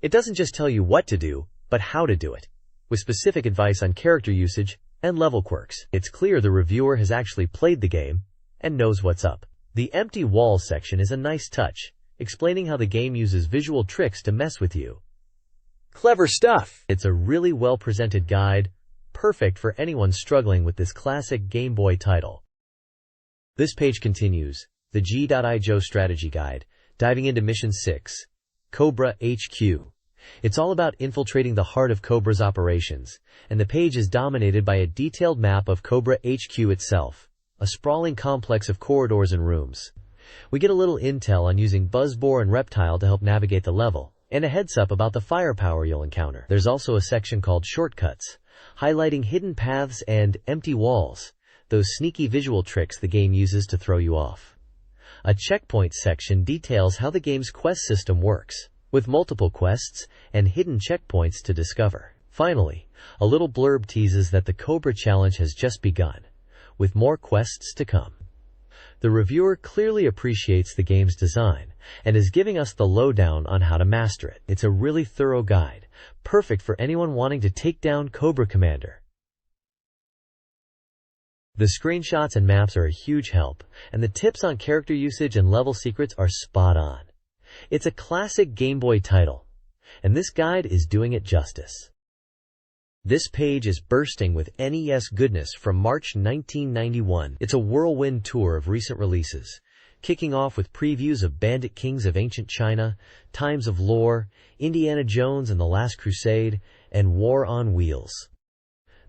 Speaker 1: It doesn't just tell you what to do, but how to do it, with specific advice on character usage and level quirks. It's clear the reviewer has actually played the game and knows what's up. The empty walls section is a nice touch, explaining how the game uses visual tricks to mess with you.
Speaker 2: Clever stuff!
Speaker 1: It's a really well-presented guide, perfect for anyone struggling with this classic Game Boy title. This page continues, the G.I. Joe Strategy Guide, diving into Mission 6, Cobra HQ. It's all about infiltrating the heart of Cobra's operations, and the page is dominated by a detailed map of Cobra HQ itself, a sprawling complex of corridors and rooms. We get a little intel on using Buzzbore and Reptile to help navigate the level, and a heads-up about the firepower you'll encounter. There's also a section called Shortcuts, highlighting hidden paths and empty walls, those sneaky visual tricks the game uses to throw you off. A checkpoint section details how the game's quest system works, with multiple quests and hidden checkpoints to discover. Finally, a little blurb teases that the Cobra Challenge has just begun, with more quests to come. The reviewer clearly appreciates the game's design and is giving us the lowdown on how to master it. It's a really thorough guide, perfect for anyone wanting to take down Cobra Commander. The screenshots and maps are a huge help, and the tips on character usage and level secrets are spot on. It's a classic Game Boy title, and this guide is doing it justice. This page is bursting with NES goodness from March 1991. It's a whirlwind tour of recent releases, kicking off with previews of Bandit Kings of Ancient China, Times of Lore, Indiana Jones and the Last Crusade, and War on Wheels.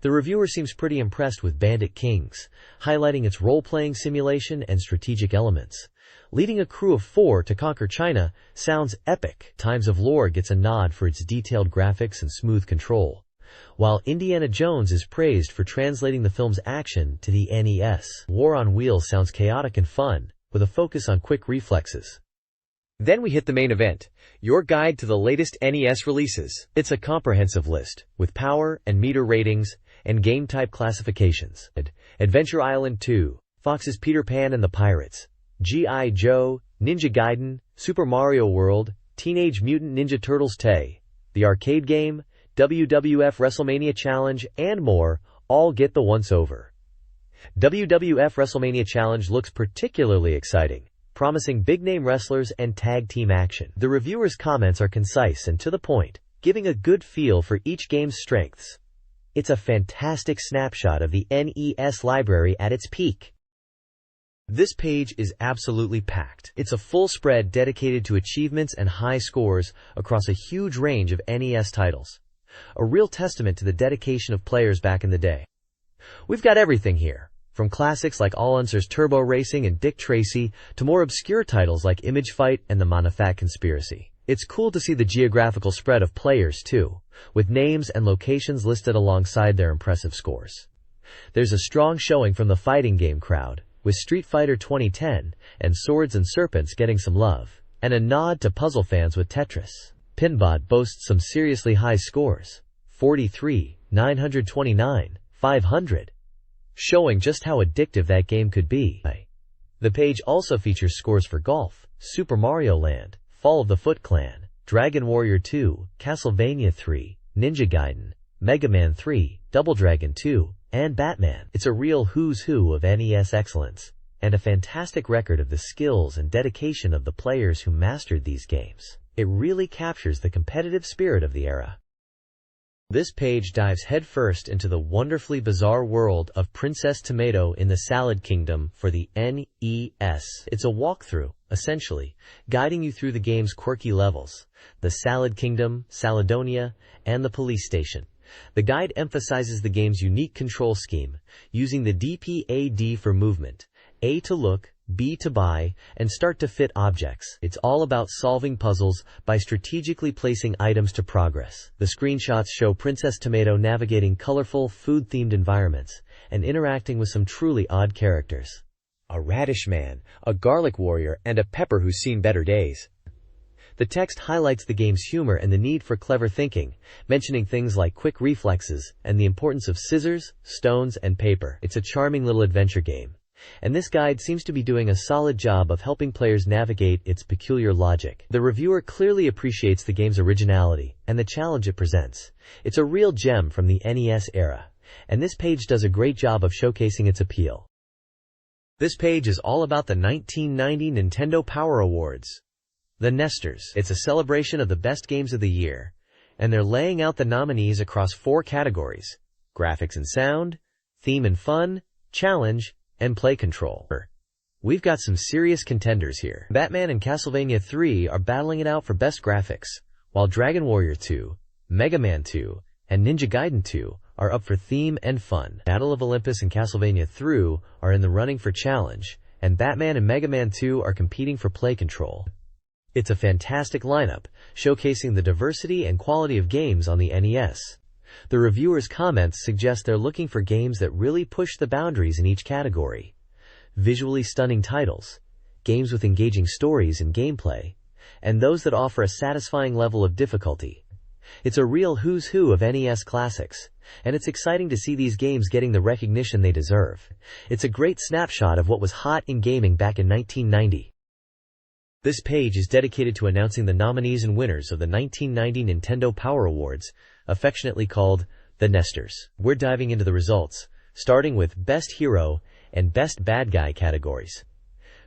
Speaker 1: The reviewer seems pretty impressed with Bandit Kings, highlighting its role-playing simulation and strategic elements. Leading a crew of 4 to conquer China sounds epic. Times of Lore gets a nod for its detailed graphics and smooth control, while Indiana Jones is praised for translating the film's action to the NES. War on Wheels sounds chaotic and fun, with a focus on quick reflexes.
Speaker 2: Then we hit the main event, your guide to the latest NES releases.
Speaker 1: It's a comprehensive list, with power and meter ratings and game type classifications. Adventure Island 2, Fox's Peter Pan and the Pirates, G.I. Joe, Ninja Gaiden, Super Mario World, Teenage Mutant Ninja Turtles Tay, the arcade game, WWF WrestleMania Challenge, and more, all get the once-over. WWF WrestleMania Challenge looks particularly exciting, promising big-name wrestlers and tag team action. The reviewer's comments are concise and to the point, giving a good feel for each game's strengths. It's a fantastic snapshot of the NES library at its peak. This page is absolutely packed. It's a full spread dedicated to achievements and high scores across a huge range of NES titles. A real testament to the dedication of players back in the day. We've got everything here, from classics like All Answers Turbo Racing and Dick Tracy to more obscure titles like Image Fight and The Manafat Conspiracy. It's cool to see the geographical spread of players too, with names and locations listed alongside their impressive scores. There's a strong showing from the fighting game crowd, with Street Fighter 2010 and Swords and Serpents getting some love, and a nod to puzzle fans with Tetris. Pinbot boasts some seriously high scores, 43, 929, 500, showing just how addictive that game could be. The page also features scores for golf, Super Mario Land, Fall of the Foot Clan, Dragon Warrior 2, Castlevania 3, Ninja Gaiden, Mega Man 3, Double Dragon 2, and Batman. It's a real who's who of NES excellence, and a fantastic record of the skills and dedication of the players who mastered these games. It really captures the competitive spirit of the era. This page dives headfirst into the wonderfully bizarre world of Princess Tomato in the Salad Kingdom for the NES. It's a walkthrough, essentially, guiding you through the game's quirky levels, the Salad Kingdom, Saladonia, and the police station. The guide emphasizes the game's unique control scheme, using the DPAD for movement, A to look, B to buy, and start to fit objects. It's all about solving puzzles by strategically placing items to progress. The screenshots show Princess Tomato navigating colorful, food-themed environments and interacting with some truly odd characters.
Speaker 2: a radish man, a garlic warrior, and a pepper who's seen better days.
Speaker 1: The text highlights the game's humor and the need for clever thinking, mentioning things like quick reflexes and the importance of scissors, stones, and paper. It's a charming little adventure game, and this guide seems to be doing a solid job of helping players navigate its peculiar logic. The reviewer clearly appreciates the game's originality and the challenge it presents. It's a real gem from the NES era, and this page does a great job of showcasing its appeal. This page is all about the 1990 Nintendo Power Awards. The Nesters. It's a celebration of the best games of the year, and they're laying out the nominees across 4 categories: graphics and sound, theme and fun, challenge, and play control. We've got some serious contenders here. Batman and Castlevania 3 are battling it out for best graphics, while Dragon Warrior 2, Mega Man 2, and Ninja Gaiden 2 are up for theme and fun. Battle of Olympus and Castlevania 3 are in the running for challenge, and Batman and Mega Man 2 are competing for play control. It's a fantastic lineup, showcasing the diversity and quality of games on the NES. The reviewers' comments suggest they're looking for games that really push the boundaries in each category. Visually stunning titles, games with engaging stories and gameplay, and those that offer a satisfying level of difficulty. It's a real who's who of NES classics, and it's exciting to see these games getting the recognition they deserve. It's a great snapshot of what was hot in gaming back in 1990. This page is dedicated to announcing the nominees and winners of the 1990 Nintendo Power Awards, affectionately called the Nesters. We're diving into the results, starting with Best Hero and Best Bad Guy categories.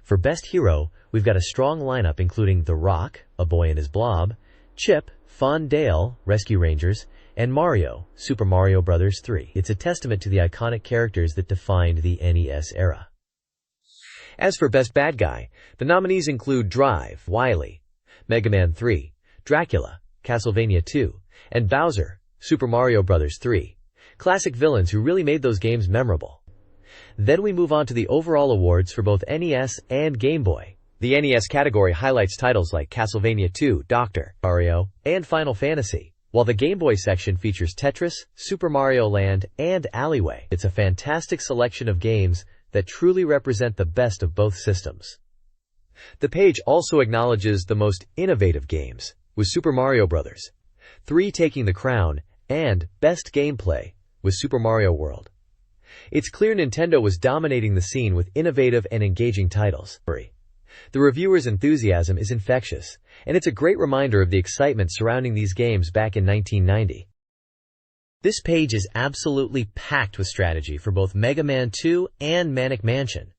Speaker 1: For Best Hero, we've got a strong lineup including The Rock, A Boy and His Blob, Chip, Fawn Dale, Rescue Rangers, and Mario, Super Mario Bros. 3. It's a testament to the iconic characters that defined the NES era.
Speaker 2: As for Best Bad Guy, the nominees include Drive, Wily, Mega Man 3, Dracula, Castlevania 2, and Bowser, Super Mario Bros. 3. Classic villains who really made those games memorable. Then we move on to the overall awards for both NES and Game Boy. The NES category highlights titles like Castlevania 2, Dr. Mario, and Final Fantasy, while the Game Boy section features Tetris, Super Mario Land, and Alleyway. It's a fantastic selection of games that truly represent the best of both systems. The page also acknowledges the most innovative games, with Super Mario Bros. 3 taking the crown, and Best Gameplay, with Super Mario World. It's clear Nintendo was dominating the scene with innovative and engaging titles. The reviewers' enthusiasm is infectious, and it's a great reminder of the excitement surrounding these games back in 1990.
Speaker 1: This page is absolutely packed with strategy for both Mega Man 2 and Manic Mansion.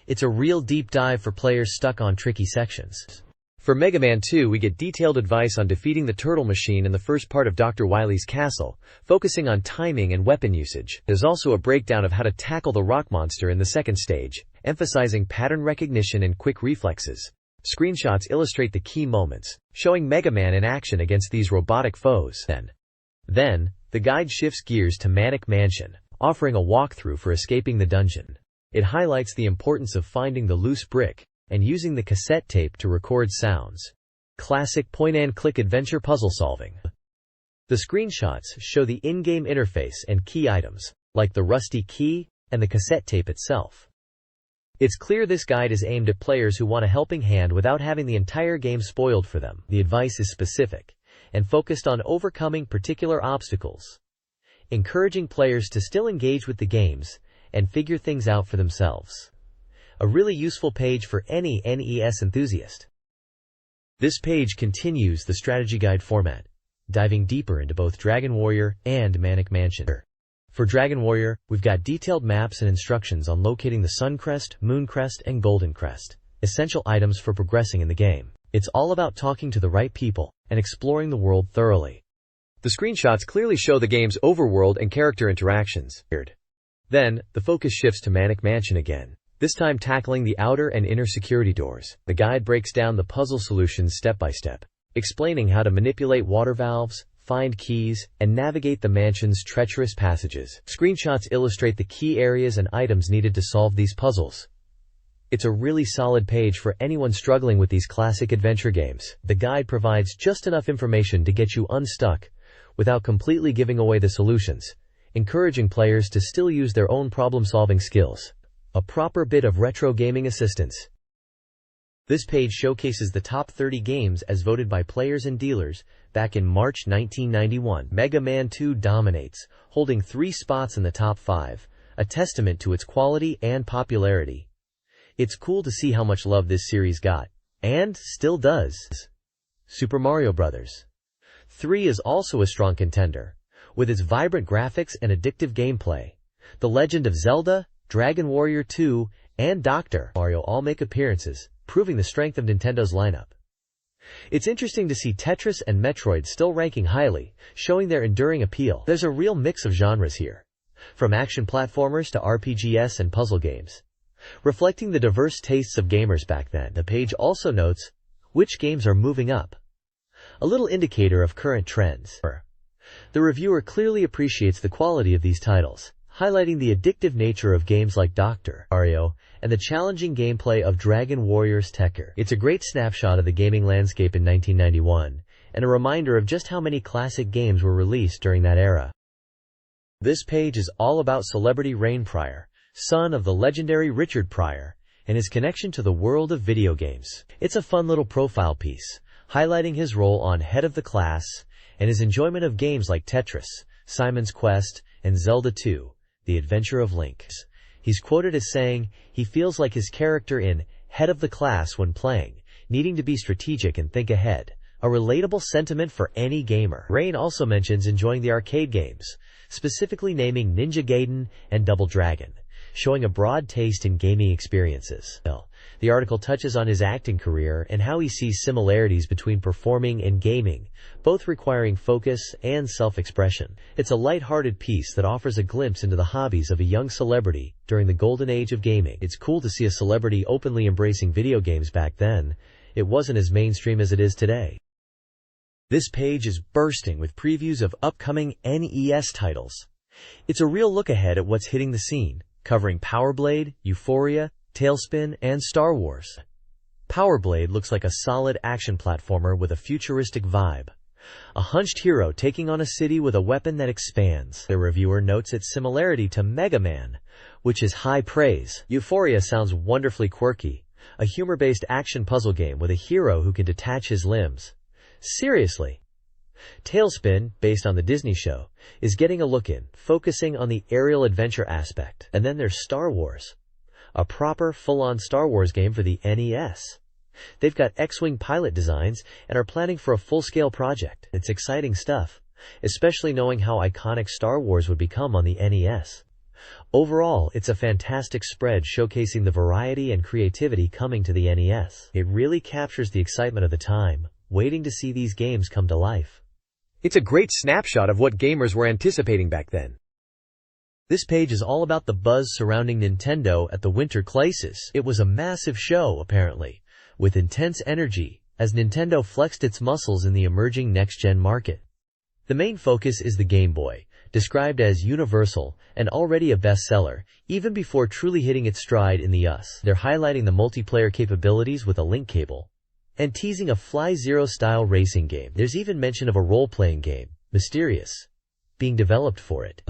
Speaker 1: It's a real deep dive for players stuck on tricky sections.
Speaker 2: For Mega Man 2, we get detailed advice on defeating the Turtle Machine in the first part of Dr. Wily's castle, focusing on timing and weapon usage. There's also a breakdown of how to tackle the rock monster in the second stage, emphasizing pattern recognition and quick reflexes. Screenshots illustrate the key moments, showing Mega Man in action against these robotic foes. Then, the guide shifts gears to Manic Mansion, offering a walkthrough for escaping the dungeon. It highlights the importance of finding the loose brick and using the cassette tape to record sounds. Classic point-and-click adventure puzzle solving. The screenshots show the in-game interface and key items, like the rusty key and the cassette tape itself. It's clear this guide is aimed at players who want a helping hand without having the entire game spoiled for them. The advice is specific and focused on overcoming particular obstacles, encouraging players to still engage with the games and figure things out for themselves. A really useful page for any NES enthusiast. This page continues the strategy guide format, diving deeper into both Dragon Warrior and Manic Mansion. For Dragon Warrior, we've got detailed maps and instructions on locating the Sun Crest, Moon Crest, and Golden Crest, essential items for progressing in the game. It's all about talking to the right people and exploring the world thoroughly. The screenshots clearly show the game's overworld and character interactions. Then, the focus shifts to Manic Mansion again, this time tackling the outer and inner security doors. The guide breaks down the puzzle solutions step by step, explaining how to manipulate water valves, find keys, and navigate the mansion's treacherous passages. Screenshots illustrate the key areas and items needed to solve these puzzles. It's a really solid page for anyone struggling with these classic adventure games. The guide provides just enough information to get you unstuck without completely giving away the solutions, encouraging players to still use their own problem-solving skills.
Speaker 1: a proper bit of retro gaming assistance. This page showcases the top 30 games as voted by players and dealers back in March 1991. Mega Man 2 dominates, holding 3 spots in the top 5, a testament to its quality and popularity. It's cool to see how much love this series got, and still does. Super Mario Bros. 3 is also a strong contender, with its vibrant graphics and addictive gameplay. The Legend of Zelda, Dragon Warrior 2, and Dr. Mario all make appearances, proving the strength of Nintendo's lineup. It's interesting to see Tetris and Metroid still ranking highly, showing their enduring appeal. There's a real mix of genres here, from action platformers to RPGs and puzzle games, reflecting the diverse tastes of gamers back then. The page also notes which games are moving up, a little indicator of current trends. The reviewer clearly appreciates the quality of these titles, highlighting the addictive nature of games like Dr. Mario and the challenging gameplay of Dragon Warrior's Tekker. It's a great snapshot of the gaming landscape in 1991, and a reminder of just how many classic games were released during that era. This page is all about celebrity Rain Pryor, son of the legendary Richard Pryor, and his connection to the world of video games. It's a fun little profile piece, highlighting his role on Head of the Class and his enjoyment of games like Tetris, Simon's Quest, and Zelda 2, The Adventure of Link. He's quoted as saying he feels like his character in Head of the Class when playing, needing to be strategic and think ahead, a relatable sentiment for any gamer. Rain also mentions enjoying the arcade games, specifically naming Ninja Gaiden and Double Dragon, showing a broad taste in gaming experiences. The article touches on his acting career and how he sees similarities between performing and gaming, both requiring focus and self-expression. It's a light-hearted piece that offers a glimpse into the hobbies of a young celebrity during the golden age of gaming. It's cool to see a celebrity openly embracing video games back then. It wasn't as mainstream as it is today. This page is bursting with previews of upcoming NES titles. It's a real look ahead at what's hitting the scene, covering Power Blade, Euphoria, Tailspin, and Star Wars. Power Blade looks like a solid action platformer with a futuristic vibe. A hunched hero taking on a city with a weapon that expands. The reviewer notes its similarity to Mega Man, which is high praise. Euphoria sounds wonderfully quirky, a humor-based action puzzle game with a hero who can detach his limbs. Seriously. Tailspin, based on the Disney show, is getting a look in, focusing on the aerial adventure aspect. And then there's Star Wars, a proper, full-on Star Wars game for the NES. They've got X-Wing pilot designs and are planning for a full-scale project. It's exciting stuff, especially knowing how iconic Star Wars would become on the NES. Overall, it's a fantastic spread showcasing the variety and creativity coming to the NES. It really captures the excitement of the time, waiting to see these games come to life.
Speaker 2: It's a great snapshot of what gamers were anticipating back then.
Speaker 1: This page is all about the buzz surrounding Nintendo at the Winter Crisis. It was a massive show, apparently, with intense energy, as Nintendo flexed its muscles in the emerging next-gen market. The main focus is the Game Boy, described as universal and already a bestseller, even before truly hitting its stride in the US. They're highlighting the multiplayer capabilities with a link cable, and teasing a Fly Zero-style racing game. There's even mention of a role-playing game, Mysterious, being developed for it.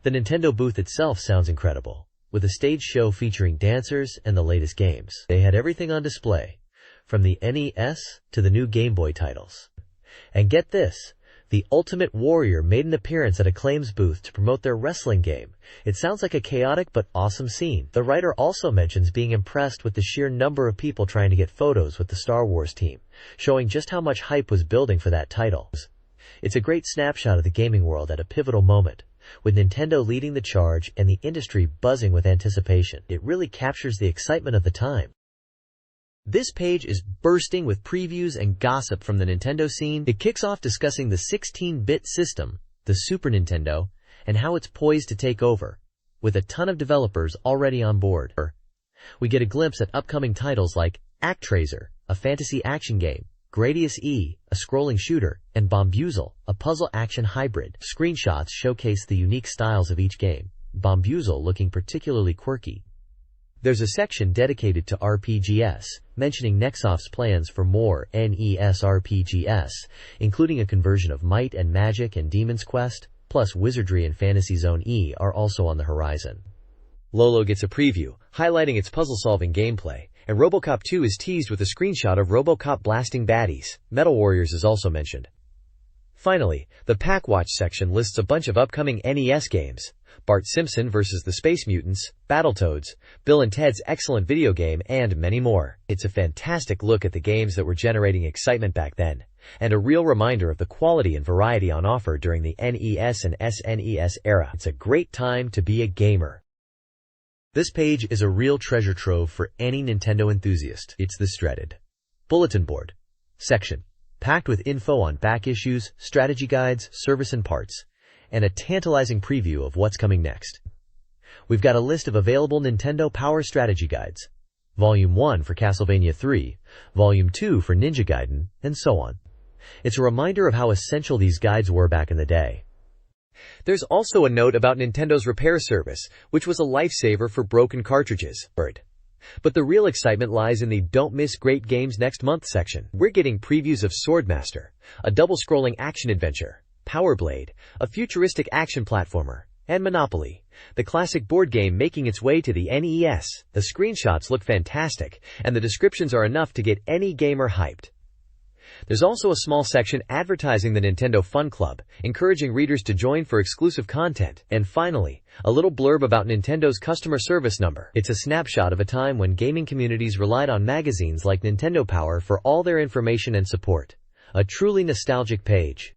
Speaker 1: The Nintendo booth itself sounds incredible, with a stage show featuring dancers and the latest games. They had everything on display, from the NES to the new Game Boy titles. And get this, the Ultimate Warrior made an appearance at Acclaim's booth to promote their wrestling game. It sounds like a chaotic but awesome scene. The writer also mentions being impressed with the sheer number of people trying to get photos with the Star Wars team, showing just how much hype was building for that title. It's a great snapshot of the gaming world at a pivotal moment, with Nintendo leading the charge and the industry buzzing with anticipation. It really captures the excitement of the time. This page is bursting with previews and gossip from the Nintendo scene. It kicks off discussing the 16-bit system, the Super Nintendo, and how it's poised to take over, with a ton of developers already on board. We get a glimpse at upcoming titles like ActRaiser, a fantasy action game, Gradius E, a scrolling shooter, and Bombuzil, a puzzle action hybrid. Screenshots showcase the unique styles of each game, Bombuzil looking particularly quirky. There's a section dedicated to RPGs, mentioning Nexoft's plans for more NES RPGs, including a conversion of Might and Magic and Demon's Quest, plus Wizardry and Fantasy Zone E are also on the horizon.
Speaker 2: Lolo gets a preview, highlighting its puzzle-solving gameplay, and RoboCop 2 is teased with a screenshot of RoboCop blasting baddies. Metal Warriors is also mentioned. Finally, the Pack Watch section lists a bunch of upcoming NES games: Bart Simpson vs. the Space Mutants, Battletoads, Bill and Ted's Excellent Video Game, and many more. It's a fantastic look at the games that were generating excitement back then, and a real reminder of the quality and variety on offer during the NES and SNES era. It's a great time to be a gamer.
Speaker 1: This page is a real treasure trove for any Nintendo enthusiast. It's this dreaded bulletin board section, packed with info on back issues, strategy guides, service and parts, and a tantalizing preview of what's coming next. We've got a list of available Nintendo Power strategy guides. Volume 1 for Castlevania 3, Volume 2 for Ninja Gaiden, and so on. It's a reminder of how essential these guides were back in the day.
Speaker 2: There's also a note about Nintendo's repair service, which was a lifesaver for broken cartridges. But the real excitement lies in the Don't Miss Great Games Next Month section. We're getting previews of Swordmaster, a double-scrolling action-adventure, Power Blade, a futuristic action platformer, and Monopoly, the classic board game making its way to the NES. The screenshots look fantastic, and the descriptions are enough to get any gamer hyped. There's also a small section advertising the Nintendo Fun Club, encouraging readers to join for exclusive content. And finally, a little blurb about Nintendo's customer service number. It's a snapshot of a time when gaming communities relied on magazines like Nintendo Power for all their information and support. A truly nostalgic page.